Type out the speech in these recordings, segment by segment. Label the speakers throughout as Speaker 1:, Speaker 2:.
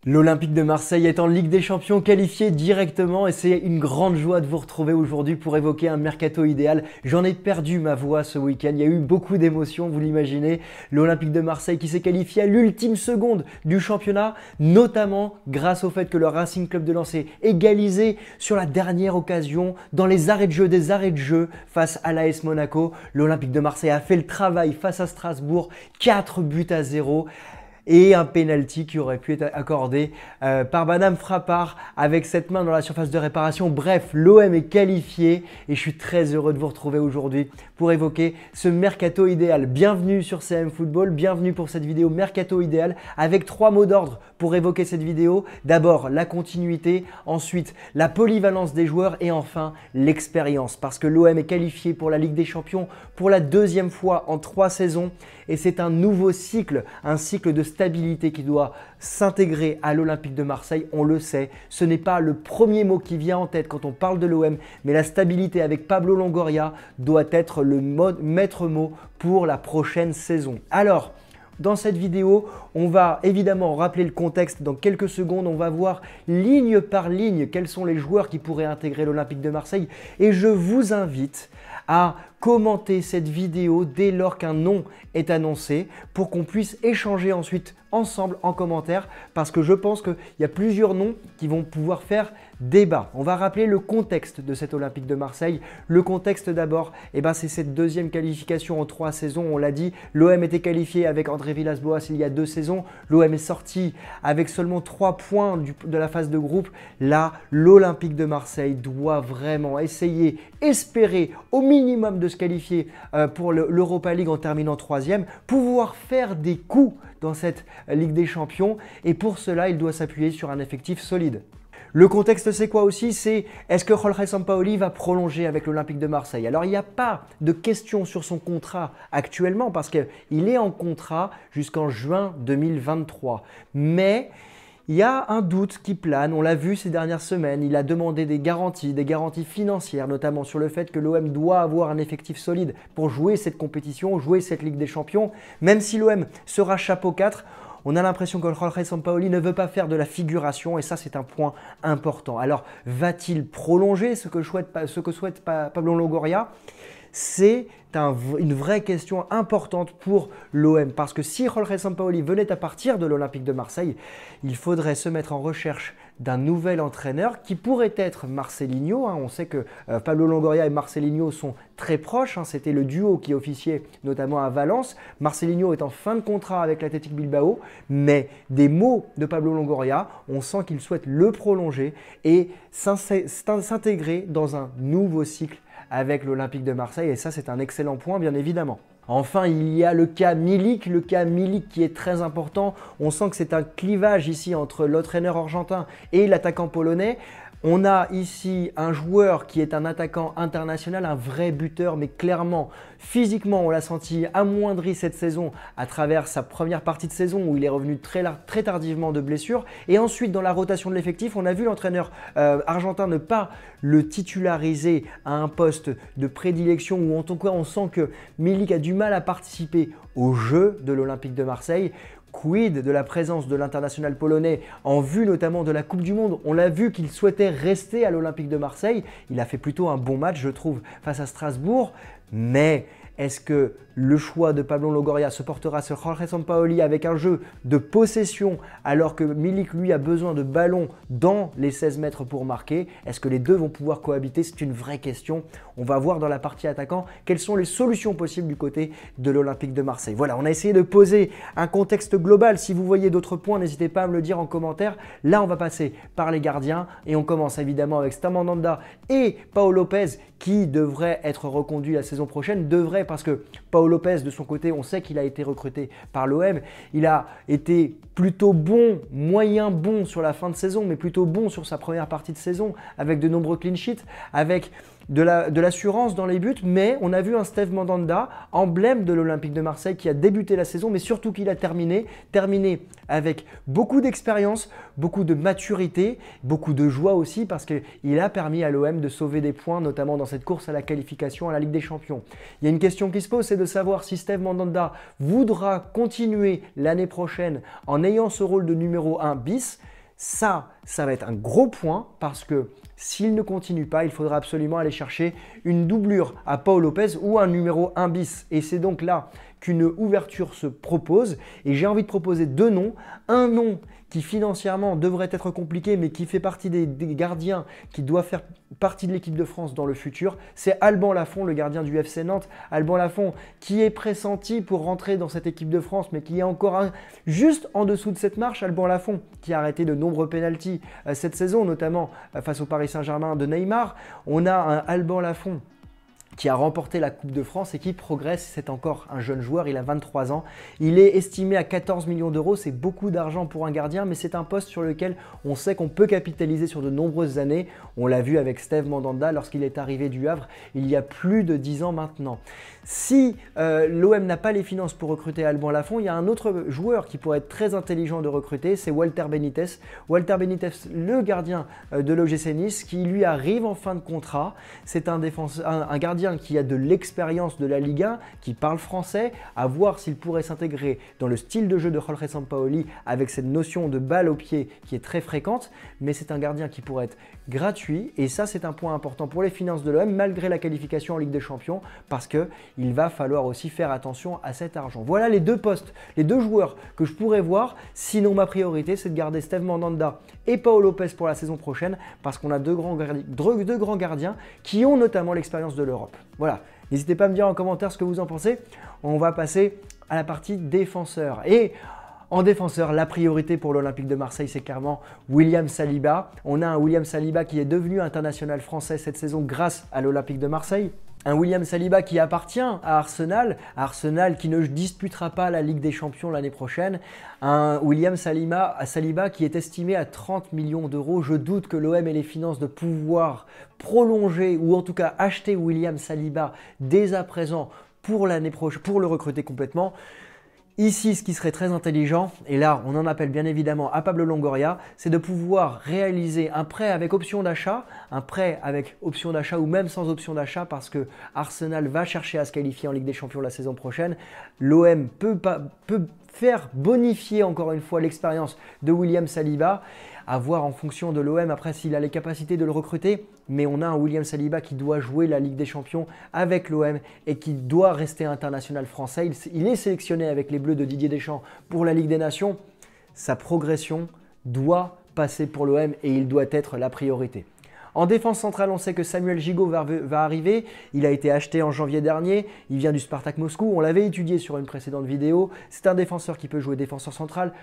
Speaker 1: L'Olympique de Marseille est en Ligue des Champions qualifié directement et c'est une grande joie de vous retrouver aujourd'hui pour évoquer un mercato idéal. J'en ai perdu ma voix ce week-end, il y a eu beaucoup d'émotions, vous l'imaginez. L'Olympique de Marseille qui s'est qualifié à l'ultime seconde du championnat, notamment grâce au fait que le Racing Club de Lens ait égalisé sur la dernière occasion dans les arrêts de jeu des arrêts de jeu face à l'AS Monaco. L'Olympique de Marseille a fait le travail face à Strasbourg, 4-0. Et un penalty qui aurait pu être accordé par Madame Frappard avec cette main dans la surface de réparation. Bref, l'OM est qualifié et je suis très heureux de vous retrouver aujourd'hui pour évoquer ce mercato idéal. Bienvenue sur CM Football, bienvenue pour cette vidéo mercato idéal avec 3 mots d'ordre pour évoquer cette vidéo. D'abord, la continuité, ensuite la polyvalence des joueurs et enfin l'expérience parce que l'OM est qualifié pour la Ligue des Champions pour la 2e fois en 3 saisons et c'est un nouveau cycle, un cycle de stabilité qui doit s'intégrer à l'Olympique de Marseille. On le sait, ce n'est pas le premier mot qui vient en tête quand on parle de l'OM, mais la stabilité avec Pablo Longoria doit être le maître mot pour la prochaine saison. Alors, dans cette vidéo, on va évidemment rappeler le contexte dans quelques secondes. On va voir ligne par ligne quels sont les joueurs qui pourraient intégrer l'Olympique de Marseille. Et je vous invite à commenter cette vidéo dès lors qu'un nom est annoncé pour qu'on puisse échanger ensuite ensemble en commentaire parce que je pense qu'il y a plusieurs noms qui vont pouvoir faire débat. On va rappeler le contexte de cet Olympique de Marseille. Le contexte d'abord, c'est cette 2e qualification en 3 saisons. On l'a dit, l'OM était qualifié avec André Villas-Boas il y a 2 saisons. L'OM est sorti avec seulement 3 points de la phase de groupe. Là, l'Olympique de Marseille doit vraiment essayer, espérer au minimum de se qualifier pour l'Europa League en terminant 3e, pouvoir faire des coups dans cette Ligue des Champions et pour cela, il doit s'appuyer sur un effectif solide. Le contexte, c'est quoi aussi? C'est est-ce que Jorge Sampaoli va prolonger avec l'Olympique de Marseille? Alors, il n'y a pas de question sur son contrat actuellement parce qu'il est en contrat jusqu'en juin 2023. Mais il y a un doute qui plane, on l'a vu ces dernières semaines, il a demandé des garanties financières, notamment sur le fait que l'OM doit avoir un effectif solide pour jouer cette compétition, jouer cette Ligue des Champions. Même si l'OM sera chapeau 4, on a l'impression que Jorge Sampaoli ne veut pas faire de la figuration et ça c'est un point important. Alors va-t-il prolonger ce que souhaite Pablo Longoria? C'est une vraie question importante pour l'OM parce que si Jorge Sampaoli venait à partir de l'Olympique de Marseille, il faudrait se mettre en recherche d'un nouvel entraîneur qui pourrait être Marcelinho. On sait que Pablo Longoria et Marcelinho sont très proches. C'était le duo qui officiait notamment à Valence. Marcelinho est en fin de contrat avec l'Athletic Bilbao, mais des mots de Pablo Longoria, on sent qu'il souhaite le prolonger et s'intégrer dans un nouveau cycle avec l'Olympique de Marseille et ça c'est un excellent point bien évidemment. Enfin, il y a le cas Milik qui est très important. On sent que c'est un clivage ici entre l'entraîneur argentin et l'attaquant polonais. On a ici un joueur qui est un attaquant international, un vrai buteur, mais clairement, physiquement, on l'a senti amoindri cette saison à travers sa première partie de saison où il est revenu très tardivement de blessure. Et ensuite, dans la rotation de l'effectif, on a vu l'entraîneur argentin ne pas le titulariser à un poste de prédilection où en tout cas, on sent que Milik a du mal à participer au jeu de l'Olympique de Marseille. Quid de la présence de l'international polonais en vue notamment de la Coupe du Monde? On l'a vu qu'il souhaitait rester à l'Olympique de Marseille. Il a fait plutôt un bon match, je trouve, face à Strasbourg. Mais est-ce que le choix de Pablo Longoria se portera sur Jorge Sampaoli avec un jeu de possession alors que Milik, lui, a besoin de ballons dans les 16 mètres pour marquer? Est-ce que les deux vont pouvoir cohabiter? C'est une vraie question. On va voir dans la partie attaquant quelles sont les solutions possibles du côté de l'Olympique de Marseille. Voilà, on a essayé de poser un contexte global. Si vous voyez d'autres points, n'hésitez pas à me le dire en commentaire. Là, on va passer par les gardiens et on commence évidemment avec Stam Mandanda et Pau Lopez qui devrait être reconduit la saison prochaine. Parce que Pau Lopez, de son côté, on sait qu'il a été recruté par l'OM. Il a été plutôt bon, moyen bon sur la fin de saison, mais plutôt bon sur sa première partie de saison avec de nombreux clean sheets, avec de l'assurance dans les buts, mais on a vu un Steve Mandanda, emblème de l'Olympique de Marseille, qui a débuté la saison, mais surtout qu'il a terminé avec beaucoup d'expérience, beaucoup de maturité, beaucoup de joie aussi, parce qu'il a permis à l'OM de sauver des points, notamment dans cette course à la qualification à la Ligue des Champions. Il y a une question qui se pose, c'est de savoir si Steve Mandanda voudra continuer l'année prochaine en ayant ce rôle de numéro 1 bis. Ça va être un gros point parce que s'il ne continue pas, il faudra absolument aller chercher une doublure à Pau Lopez ou un numéro 1 bis. Et c'est donc là qu'une ouverture se propose. Et j'ai envie de proposer deux noms. Un nom qui financièrement devrait être compliqué, mais qui fait partie des gardiens qui doivent faire partie de l'équipe de France dans le futur, c'est Alban Lafont, le gardien du FC Nantes. Alban Lafont qui est pressenti pour rentrer dans cette équipe de France, mais qui est encore juste en dessous de cette marche. Alban Lafont qui a arrêté de nombreux pénaltys cette saison, notamment face au Paris Saint-Germain de Neymar. On a un Alban Lafont qui a remporté la Coupe de France et qui progresse. C'est encore un jeune joueur, il a 23 ans. Il est estimé à 14 millions d'euros, c'est beaucoup d'argent pour un gardien, mais c'est un poste sur lequel on sait qu'on peut capitaliser sur de nombreuses années. On l'a vu avec Steve Mandanda lorsqu'il est arrivé du Havre il y a plus de 10 ans maintenant. Si l'OM n'a pas les finances pour recruter Alban Lafont, il y a un autre joueur qui pourrait être très intelligent de recruter, c'est Walter Benitez. Walter Benitez, le gardien de l'OGC Nice, qui lui arrive en fin de contrat. C'est un gardien qui a de l'expérience de la Ligue 1, qui parle français, à voir s'il pourrait s'intégrer dans le style de jeu de Jorge Sampaoli avec cette notion de balle au pied qui est très fréquente, mais c'est un gardien qui pourrait être gratuit et ça c'est un point important pour les finances de l'OM malgré la qualification en Ligue des Champions parce qu'il va falloir aussi faire attention à cet argent. Voilà les deux postes, les deux joueurs que je pourrais voir, sinon ma priorité c'est de garder Steve Mandanda et Pau Lopez pour la saison prochaine parce qu'on a deux grands gardiens qui ont notamment l'expérience de l'Europe. Voilà, n'hésitez pas à me dire en commentaire ce que vous en pensez. On va passer à la partie défenseur. Et en défenseur, la priorité pour l'Olympique de Marseille, c'est clairement William Saliba. On a un William Saliba qui est devenu international français cette saison grâce à l'Olympique de Marseille. Un William Saliba qui appartient à Arsenal qui ne disputera pas la Ligue des Champions l'année prochaine. Un William Saliba qui est estimé à 30 millions d'euros. Je doute que l'OM ait les finances de pouvoir prolonger ou en tout cas acheter William Saliba dès à présent pour l'année prochaine, pour le recruter complètement. Ici, ce qui serait très intelligent, et là on en appelle bien évidemment à Pablo Longoria, c'est de pouvoir réaliser un prêt avec option d'achat, ou même sans option d'achat parce que Arsenal va chercher à se qualifier en Ligue des Champions la saison prochaine. L'OM peut faire bonifier encore une fois l'expérience de William Saliba, à voir en fonction de l'OM après s'il a les capacités de le recruter, mais on a un William Saliba qui doit jouer la Ligue des Champions avec l'OM et qui doit rester international français. Il est sélectionné avec les Bleus de Didier Deschamps pour la Ligue des Nations. Sa progression doit passer pour l'OM et il doit être la priorité. En défense centrale, on sait que Samuel Gigot va arriver. Il a été acheté en janvier dernier. Il vient du Spartak Moscou. On l'avait étudié sur une précédente vidéo. C'est un défenseur qui peut jouer défenseur central,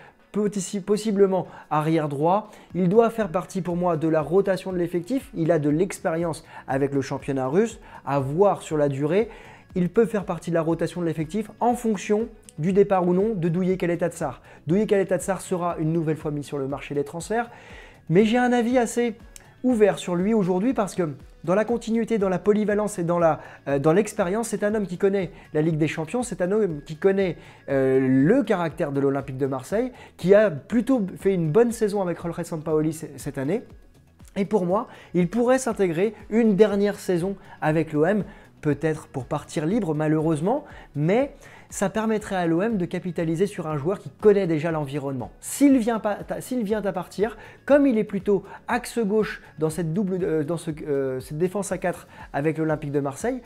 Speaker 1: possiblement arrière droit. Il doit faire partie pour moi de la rotation de l'effectif. Il a de l'expérience avec le championnat russe. À voir sur la durée. Il peut faire partie de la rotation de l'effectif en fonction du départ ou non de Douye Kaletatsar. Douye Kaletatsar sera une nouvelle fois mis sur le marché des transferts. Mais j'ai un avis assez ouvert sur lui aujourd'hui parce que dans la continuité, dans la polyvalence et dans l'expérience, c'est un homme qui connaît la Ligue des Champions, c'est un homme qui connaît le caractère de l'Olympique de Marseille, qui a plutôt fait une bonne saison avec Jorge Sampaoli cette année. Et pour moi, il pourrait s'intégrer une dernière saison avec l'OM, peut-être pour partir libre malheureusement, mais ça permettrait à l'OM de capitaliser sur un joueur qui connaît déjà l'environnement. S'il vient à partir, comme il est plutôt axe gauche dans cette défense à 4 avec l'Olympique de Marseille,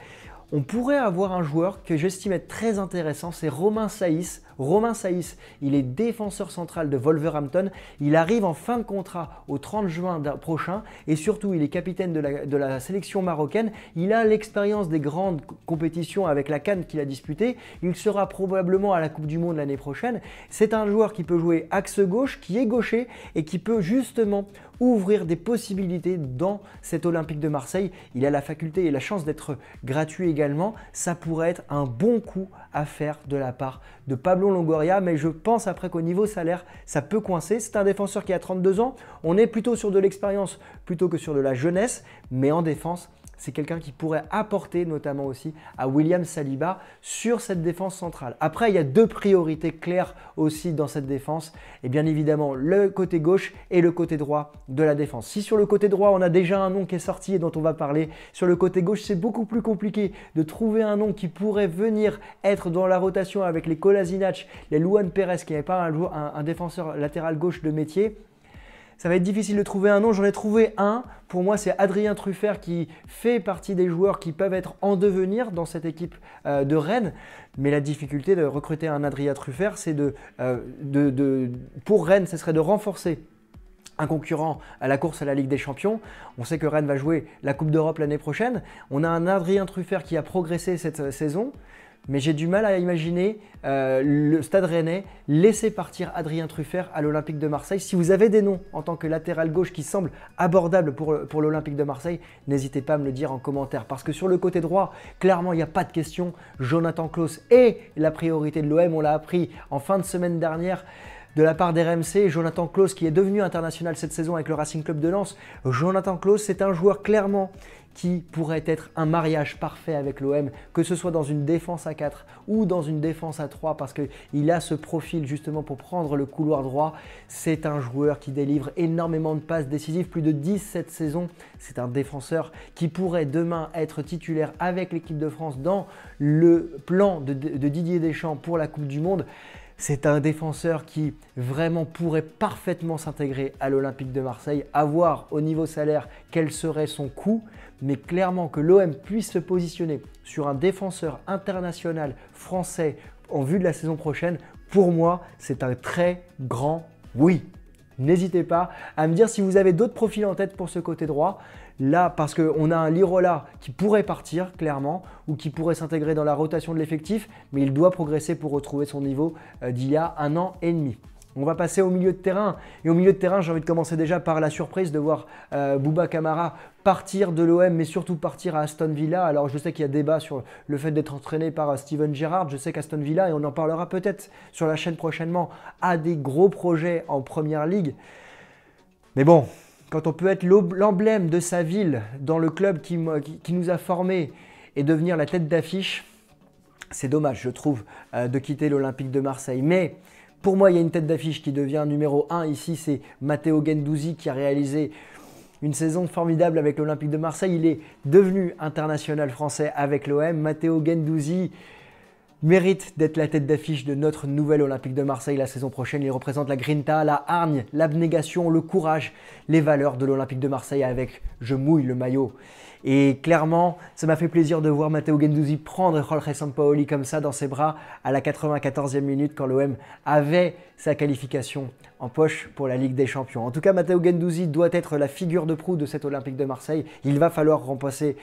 Speaker 1: on pourrait avoir un joueur que j'estime être très intéressant, c'est Romain Saïs. Romain Saïs, il est défenseur central de Wolverhampton. Il arrive en fin de contrat au 30 juin prochain et surtout, il est capitaine de la sélection marocaine. Il a l'expérience des grandes compétitions avec la CAN qu'il a disputée. Il sera probablement à la Coupe du Monde l'année prochaine. C'est un joueur qui peut jouer axe gauche, qui est gaucher et qui peut justement ouvrir des possibilités dans cet Olympique de Marseille. Il a la faculté et la chance d'être gratuit également. Ça pourrait être un bon coup à faire de la part de Pablo Longoria, mais je pense après qu'au niveau salaire, ça peut coincer. C'est un défenseur qui a 32 ans. On est plutôt sur de l'expérience plutôt que sur de la jeunesse, mais en défense, c'est quelqu'un qui pourrait apporter notamment aussi à William Saliba sur cette défense centrale. Après, il y a deux priorités claires aussi dans cette défense. Et bien évidemment, le côté gauche et le côté droit de la défense. Si sur le côté droit, on a déjà un nom qui est sorti et dont on va parler, sur le côté gauche, c'est beaucoup plus compliqué de trouver un nom qui pourrait venir être dans la rotation avec les Kolasinac, les Luan Perez, qui n'est pas un défenseur latéral gauche de métier. Ça va être difficile de trouver un nom, j'en ai trouvé un. Pour moi, c'est Adrien Truffert qui fait partie des joueurs qui peuvent être en devenir dans cette équipe de Rennes. Mais la difficulté de recruter un Adrien Truffert, c'est pour Rennes, ce serait de renforcer un concurrent à la course à la Ligue des Champions. On sait que Rennes va jouer la Coupe d'Europe l'année prochaine. On a un Adrien Truffert qui a progressé cette saison. Mais j'ai du mal à imaginer le Stade Rennais laisser partir Adrien Truffert à l'Olympique de Marseille. Si vous avez des noms en tant que latéral gauche qui semblent abordables pour l'Olympique de Marseille, n'hésitez pas à me le dire en commentaire. Parce que sur le côté droit, clairement, il n'y a pas de question. Jonathan Klaus est la priorité de l'OM. On l'a appris en fin de semaine dernière de la part d'RMC. Jonathan Klaus qui est devenu international cette saison avec le Racing Club de Lens. Jonathan Klaus, c'est un joueur clairement qui pourrait être un mariage parfait avec l'OM, que ce soit dans une défense à 4 ou dans une défense à 3, parce qu'il a ce profil justement pour prendre le couloir droit. C'est un joueur qui délivre énormément de passes décisives, plus de 10 cette saison. C'est un défenseur qui pourrait demain être titulaire avec l'équipe de France dans le plan de Didier Deschamps pour la Coupe du Monde. C'est un défenseur qui vraiment pourrait parfaitement s'intégrer à l'Olympique de Marseille, à voir au niveau salaire quel serait son coût, mais clairement que l'OM puisse se positionner sur un défenseur international français en vue de la saison prochaine, pour moi, c'est un très grand oui. N'hésitez pas à me dire si vous avez d'autres profils en tête pour ce côté droit. Là, parce qu'on a un Lirola qui pourrait partir clairement ou qui pourrait s'intégrer dans la rotation de l'effectif, mais il doit progresser pour retrouver son niveau d'il y a 1 an et demi. On va passer au milieu de terrain. Et au milieu de terrain, j'ai envie de commencer déjà par la surprise de voir Bouba Kamara partir de l'OM, mais surtout partir à Aston Villa. Alors je sais qu'il y a débat sur le fait d'être entraîné par Steven Gerrard. Je sais qu'Aston Villa, et on en parlera peut-être sur la chaîne prochainement, a des gros projets en Première Ligue. Mais bon, quand on peut être l'emblème de sa ville dans le club qui nous a formés et devenir la tête d'affiche, c'est dommage, je trouve, de quitter l'Olympique de Marseille. Mais pour moi, il y a une tête d'affiche qui devient numéro 1 ici, c'est Matteo Guendouzi qui a réalisé une saison formidable avec l'Olympique de Marseille. Il est devenu international français avec l'OM. Matteo Guendouzi mérite d'être la tête d'affiche de notre nouvel Olympique de Marseille la saison prochaine. Il représente la grinta, la hargne, l'abnégation, le courage, les valeurs de l'Olympique de Marseille avec « je mouille le maillot ». Et clairement, ça m'a fait plaisir de voir Matteo Guendouzi prendre Jorge Sampaoli comme ça dans ses bras à la 94e minute quand l'OM avait sa qualification en poche pour la Ligue des Champions. En tout cas, Matteo Guendouzi doit être la figure de proue de cet Olympique de Marseille. Il va falloir remplacer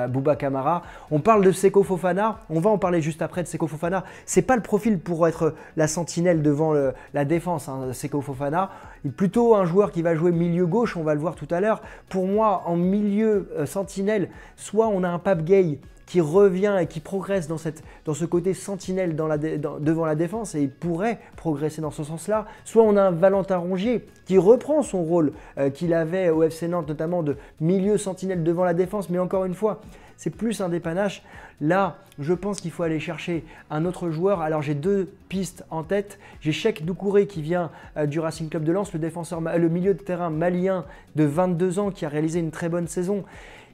Speaker 1: Bouba Kamara. On parle de Seko Fofana, on va en parler juste après de Seko Fofana. C'est pas le profil pour être la sentinelle devant la défense, hein, Seko Fofana. Il est plutôt un joueur qui va jouer milieu gauche, on va le voir tout à l'heure. Pour moi, en milieu sentinelle, soit on a un Pape Gueye qui revient et qui progresse dans ce côté sentinelle devant la défense, et il pourrait progresser dans ce sens-là. Soit on a un Valentin Rongier qui reprend son rôle qu'il avait au FC Nantes, notamment de milieu sentinelle devant la défense, mais encore une fois, c'est plus un dépannage. Là, je pense qu'il faut aller chercher un autre joueur. Alors j'ai deux pistes en tête. J'ai Cheick Doucouré qui vient du Racing Club de Lens, le milieu de terrain malien de 22 ans qui a réalisé une très bonne saison.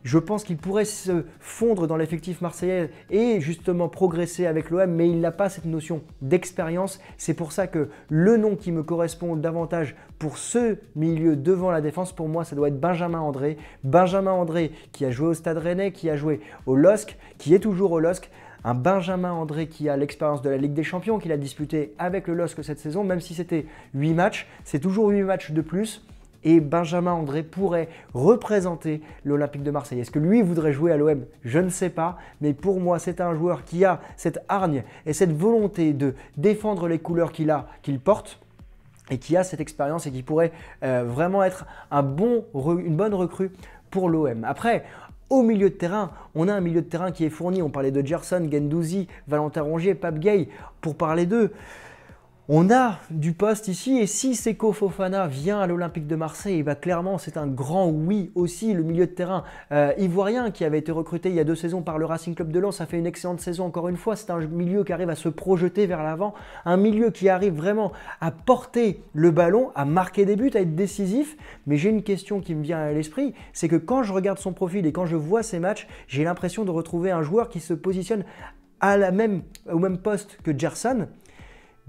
Speaker 1: Je pense qu'il pourrait se fondre dans l'effectif marseillais et justement progresser avec l'OM, mais il n'a pas cette notion d'expérience. C'est pour ça que le nom qui me correspond davantage pour ce milieu devant la défense, pour moi, ça doit être Benjamin André. Benjamin André qui a joué au Stade Rennais, qui a joué au LOSC, qui est toujours au LOSC. Un Benjamin André qui a l'expérience de la Ligue des Champions, qu'il a disputé avec le LOSC cette saison, même si c'était 8 matchs, c'est toujours 8 matchs de plus. Et Benjamin André pourrait représenter l'Olympique de Marseille. Est-ce que lui voudrait jouer à l'OM? Je ne sais pas, mais pour moi, c'est un joueur qui a cette hargne et cette volonté de défendre les couleurs qu'il porte, et qui a cette expérience et qui pourrait vraiment être une bonne recrue pour l'OM. Après, au milieu de terrain, on a un milieu de terrain qui est fourni. On parlait de Gerson, Guendouzi, Valentin Rongier, Pape Gueye, pour parler d'eux. On a du poste ici, et si Seko Fofana vient à l'Olympique de Marseille, bah clairement c'est un grand oui aussi. Le milieu de terrain ivoirien qui avait été recruté il y a 2 saisons par le Racing Club de Lens a fait une excellente saison encore une fois. C'est un milieu qui arrive à se projeter vers l'avant, un milieu qui arrive vraiment à porter le ballon, à marquer des buts, à être décisif. Mais j'ai une question qui me vient à l'esprit, c'est que quand je regarde son profil et quand je vois ses matchs, j'ai l'impression de retrouver un joueur qui se positionne au même poste que Gerson.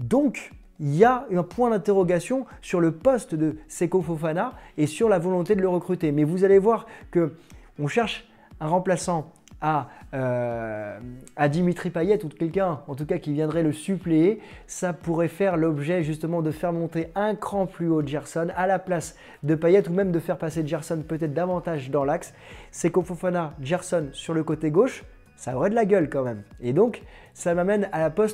Speaker 1: Donc, il y a un point d'interrogation sur le poste de Seko Fofana et sur la volonté de le recruter. Mais vous allez voir qu'on cherche un remplaçant à Dimitri Payet ou quelqu'un en tout cas qui viendrait le suppléer. Ça pourrait faire l'objet justement de faire monter un cran plus haut Gerson à la place de Payet ou même de faire passer Gerson peut-être davantage dans l'axe. Seko Fofana, Gerson sur le côté gauche, ça aurait de la gueule quand même. Et donc, ça m'amène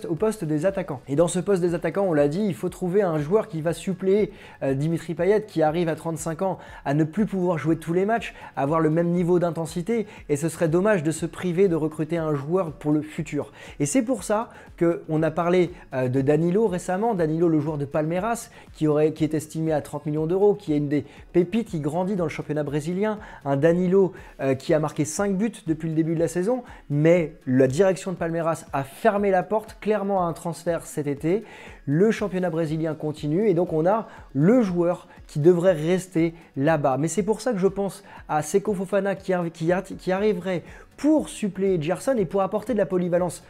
Speaker 1: au poste des attaquants. Et dans ce poste des attaquants, on l'a dit, il faut trouver un joueur qui va suppléer Dimitri Payet qui arrive à 35 ans à ne plus pouvoir jouer tous les matchs, à avoir le même niveau d'intensité. Et ce serait dommage de se priver de recruter un joueur pour le futur. Et c'est pour ça qu'on a parlé de Danilo récemment. Danilo, le joueur de Palmeiras, qui est estimé à 30 millions d'euros, qui est une des pépites qui grandit dans le championnat brésilien. Un Danilo qui a marqué 5 buts depuis le début de la saison. Mais la direction de Palmeiras a fermé la porte clairement à un transfert cet été. Le championnat brésilien continue et donc on a le joueur qui devrait rester là-bas. Mais c'est pour ça que je pense à Seko Fofana qui arriverait pour suppléer Gerson et pour apporter de la polyvalence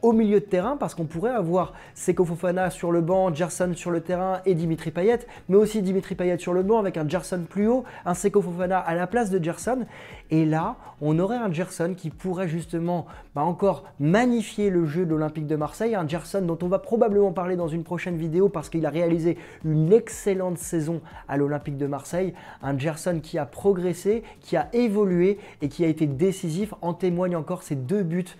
Speaker 1: au milieu de terrain, parce qu'on pourrait avoir Seko Fofana sur le banc, Gerson sur le terrain et Dimitri Payet, mais aussi Dimitri Payet sur le banc avec un Gerson plus haut, un Seko Fofana à la place de Gerson. Et là, on aurait un Gerson qui pourrait justement encore magnifier le jeu de l'Olympique de Marseille, un Gerson dont on va probablement parler dans une prochaine vidéo parce qu'il a réalisé une excellente saison à l'Olympique de Marseille, un Gerson qui a progressé, qui a évolué et qui a été décisif. En témoignent encore ces 2 buts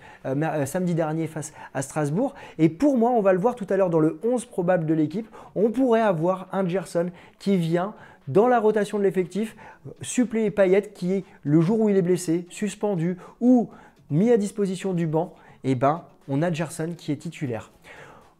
Speaker 1: samedi dernier face à Strasbourg. Et pour moi, on va le voir tout à l'heure dans le 11 probable de l'équipe, on pourrait avoir un Gerson qui vient dans la rotation de l'effectif, suppléer Payet qui, le jour où il est blessé, suspendu ou mis à disposition du banc, on a Gerson qui est titulaire.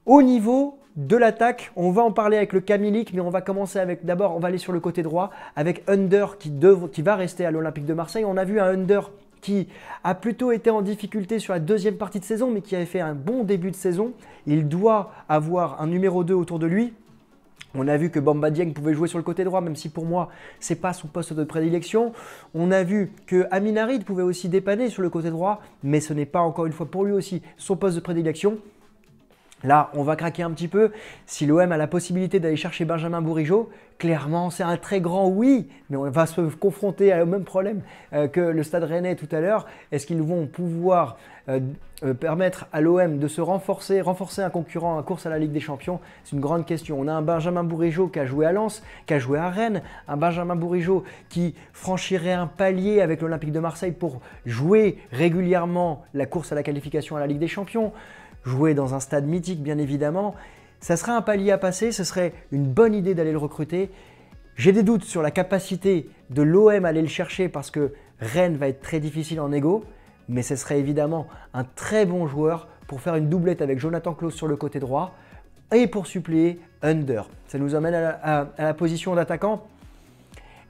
Speaker 1: Au niveau de l'attaque, on va en parler avec le cas Milik, mais on va commencer avec, d'abord, on va aller sur le côté droit avec Under qui va rester à l'Olympique de Marseille. On a vu un Under qui a plutôt été en difficulté sur la deuxième partie de saison, mais qui avait fait un bon début de saison. Il doit avoir un numéro 2 autour de lui. On a vu que Bamba Dieng pouvait jouer sur le côté droit, même si pour moi, ce n'est pas son poste de prédilection. On a vu que Amin Harid pouvait aussi dépanner sur le côté droit, mais ce n'est pas encore une fois pour lui aussi son poste de prédilection. Là, on va craquer un petit peu. Si l'OM a la possibilité d'aller chercher Benjamin Bourigeaud, clairement, c'est un très grand oui, mais on va se confronter au même problème que le Stade Rennais tout à l'heure. Est-ce qu'ils vont pouvoir permettre à l'OM de se renforcer un concurrent en course à la Ligue des Champions? C'est une grande question. On a un Benjamin Bourigeaud qui a joué à Lens, qui a joué à Rennes, un Benjamin Bourigeaud qui franchirait un palier avec l'Olympique de Marseille pour jouer régulièrement la course à la qualification à la Ligue des Champions. Jouer dans un stade mythique, bien évidemment. Ça serait un palier à passer, ce serait une bonne idée d'aller le recruter. J'ai des doutes sur la capacité de l'OM à aller le chercher parce que Rennes va être très difficile en égo, mais ce serait évidemment un très bon joueur pour faire une doublette avec Jonathan Klaus sur le côté droit et pour suppléer Under. Ça nous amène à la position d'attaquant.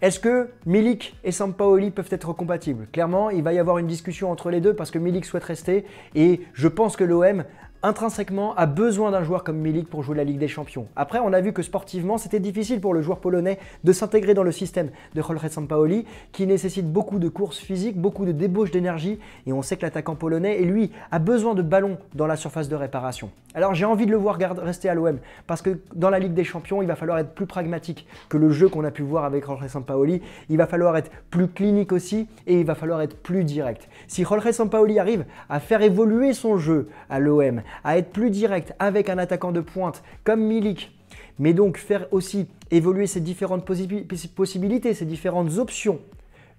Speaker 1: Est-ce que Milik et Sampaoli peuvent être compatibles? Clairement, il va y avoir une discussion entre les deux parce que Milik souhaite rester et je pense que l'OM intrinsèquement a besoin d'un joueur comme Milik pour jouer la Ligue des Champions. Après, on a vu que sportivement, c'était difficile pour le joueur polonais de s'intégrer dans le système de Jorge Sampaoli qui nécessite beaucoup de courses physiques, beaucoup de débauche d'énergie et on sait que l'attaquant polonais, et lui, a besoin de ballons dans la surface de réparation. Alors j'ai envie de le voir rester à l'OM parce que dans la Ligue des Champions, il va falloir être plus pragmatique que le jeu qu'on a pu voir avec Jorge Sampaoli. Il va falloir être plus clinique aussi et il va falloir être plus direct. Si Jorge Sampaoli arrive à faire évoluer son jeu à l'OM, à être plus direct avec un attaquant de pointe comme Milik, mais donc faire aussi évoluer ces différentes possibilités, ces différentes options,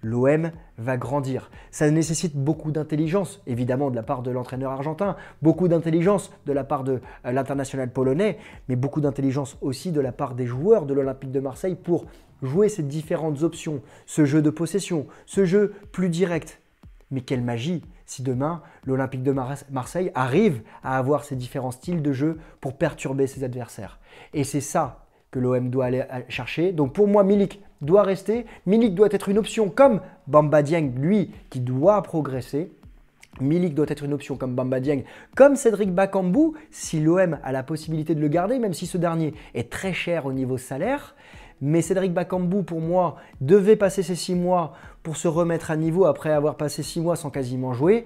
Speaker 1: l'OM va grandir. Ça nécessite beaucoup d'intelligence, évidemment de la part de l'entraîneur argentin, beaucoup d'intelligence de la part de l'international polonais, mais beaucoup d'intelligence aussi de la part des joueurs de l'Olympique de Marseille pour jouer ces différentes options, ce jeu de possession, ce jeu plus direct. Mais quelle magie si demain l'Olympique de Marseille arrive à avoir ces différents styles de jeu pour perturber ses adversaires. Et c'est ça que l'OM doit aller chercher. Donc pour moi, Milik doit rester. Milik doit être une option comme Bamba Dieng, lui, qui doit progresser. Milik doit être une option comme Bamba Dieng, comme Cédric Bakambu, si l'OM a la possibilité de le garder, même si ce dernier est très cher au niveau salaire. Mais Cédric Bakambu, pour moi, devait passer ces 6 mois pour se remettre à niveau après avoir passé 6 mois sans quasiment jouer.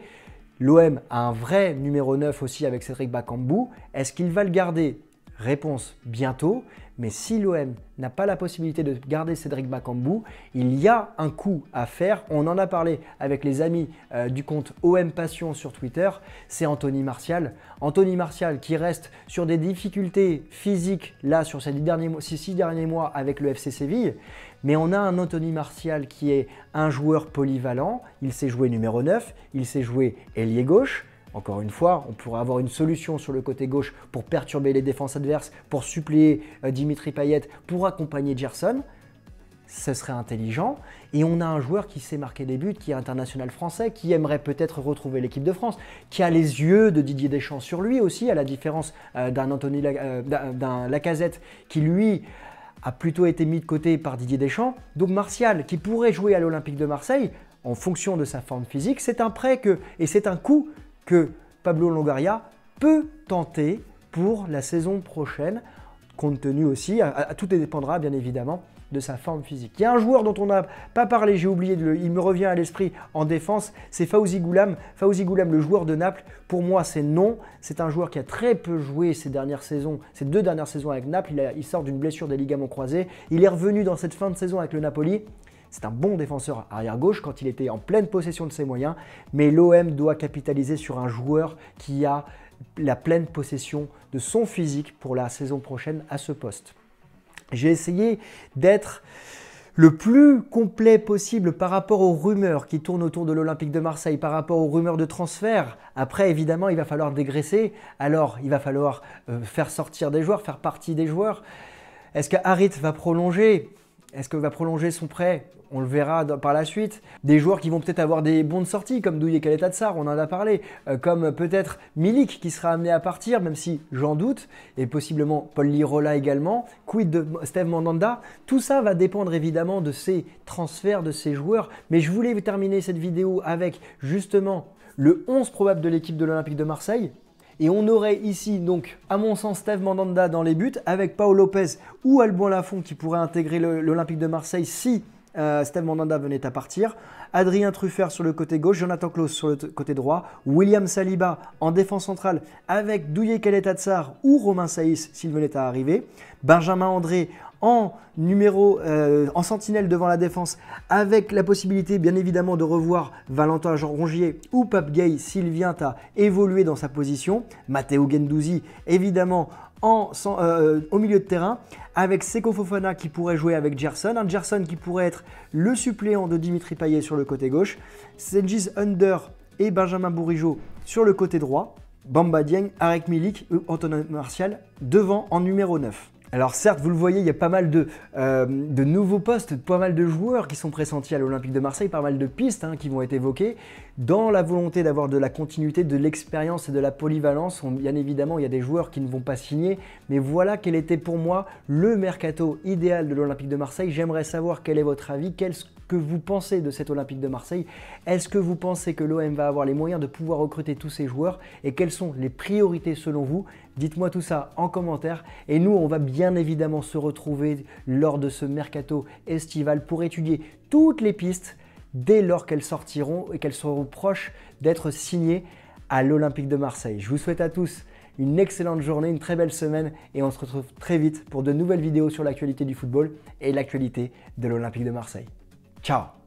Speaker 1: L'OM a un vrai numéro 9 aussi avec Cédric Bakambu. Est-ce qu'il va le garder? Réponse bientôt, mais si l'OM n'a pas la possibilité de garder Cédric Bakambu, il y a un coup à faire. On en a parlé avec les amis du compte OM Passion sur Twitter, c'est Anthony Martial. Anthony Martial qui reste sur des difficultés physiques là sur ces 6 derniers mois avec le FC Séville. Mais on a un Anthony Martial qui est un joueur polyvalent. Il sait jouer numéro 9, il sait jouer ailier gauche. Encore une fois, on pourrait avoir une solution sur le côté gauche pour perturber les défenses adverses, pour suppléer Dimitri Payet, pour accompagner Gerson. Ce serait intelligent. Et on a un joueur qui sait marquer des buts, qui est international français, qui aimerait peut-être retrouver l'équipe de France, qui a les yeux de Didier Deschamps sur lui aussi, à la différence d'un Lacazette qui, lui, a plutôt été mis de côté par Didier Deschamps. Donc Martial, qui pourrait jouer à l'Olympique de Marseille, en fonction de sa forme physique, c'est un prêt et c'est un coup que Pablo Longoria peut tenter pour la saison prochaine, compte tenu aussi, tout dépendra bien évidemment de sa forme physique. Il y a un joueur dont on n'a pas parlé, j'ai oublié, il me revient à l'esprit en défense, c'est Fawzi Goulam. Fawzi Goulam, le joueur de Naples, pour moi c'est non. C'est un joueur qui a très peu joué ces 2 dernières saisons avec Naples. Il sort d'une blessure des ligaments croisés. Il est revenu dans cette fin de saison avec le Napoli. C'est un bon défenseur arrière-gauche quand il était en pleine possession de ses moyens, mais l'OM doit capitaliser sur un joueur qui a la pleine possession de son physique pour la saison prochaine à ce poste. J'ai essayé d'être le plus complet possible par rapport aux rumeurs qui tournent autour de l'Olympique de Marseille, par rapport aux rumeurs de transfert. Après, évidemment, il va falloir dégraisser, alors il va falloir faire sortir des joueurs, faire partie des joueurs. Est-ce que Harit va prolonger ? Est-ce qu'il va prolonger son prêt? On le verra par la suite. Des joueurs qui vont peut-être avoir des bons de sortie, comme Douye Kaletatsar, on en a parlé. Comme peut-être Milik qui sera amené à partir, même si j'en doute. Et possiblement Paul Lirola également. Quid de Steve Mandanda? Tout ça va dépendre évidemment de ces transferts, de ces joueurs. Mais je voulais terminer cette vidéo avec justement le 11 probable de l'équipe de l'Olympique de Marseille. Et on aurait ici, donc, à mon sens, Steve Mandanda dans les buts, avec Pau Lopez ou Alban Lafont qui pourraient intégrer l'Olympique de Marseille si Steve Mandanda venait à partir. Adrien Truffert sur le côté gauche, Jonathan Klaus sur le côté droit, William Saliba en défense centrale avec Douye Kaletatsar ou Romain Saïs s'il venait à arriver. Benjamin André en sentinelle devant la défense avec la possibilité bien évidemment de revoir Valentin Rongier ou Pape Gueye s'il vient à évoluer dans sa position. Matteo Guendouzi évidemment au milieu de terrain avec Seko Fofana qui pourrait jouer avec Gerson, un Gerson qui pourrait être le suppléant de Dimitri Payet sur le côté gauche, Cengiz Under et Benjamin Bourigeaud sur le côté droit, Bamba Dieng, Arek Milik ou Anthony Martial devant en numéro 9. Alors certes, vous le voyez, il y a pas mal de nouveaux postes, pas mal de joueurs qui sont pressentis à l'Olympique de Marseille, pas mal de pistes qui vont être évoquées. Dans la volonté d'avoir de la continuité, de l'expérience et de la polyvalence, bien évidemment, il y a des joueurs qui ne vont pas signer. Mais voilà quel était pour moi le mercato idéal de l'Olympique de Marseille. J'aimerais savoir quel est votre avis, qu'est-ce que vous pensez de cet Olympique de Marseille. Est-ce que vous pensez que l'OM va avoir les moyens de pouvoir recruter tous ces joueurs et quelles sont les priorités selon vous? Dites-moi tout ça en commentaire et nous on va bien évidemment se retrouver lors de ce mercato estival pour étudier toutes les pistes dès lors qu'elles sortiront et qu'elles seront proches d'être signées à l'Olympique de Marseille. Je vous souhaite à tous une excellente journée, une très belle semaine et on se retrouve très vite pour de nouvelles vidéos sur l'actualité du football et l'actualité de l'Olympique de Marseille. Ciao!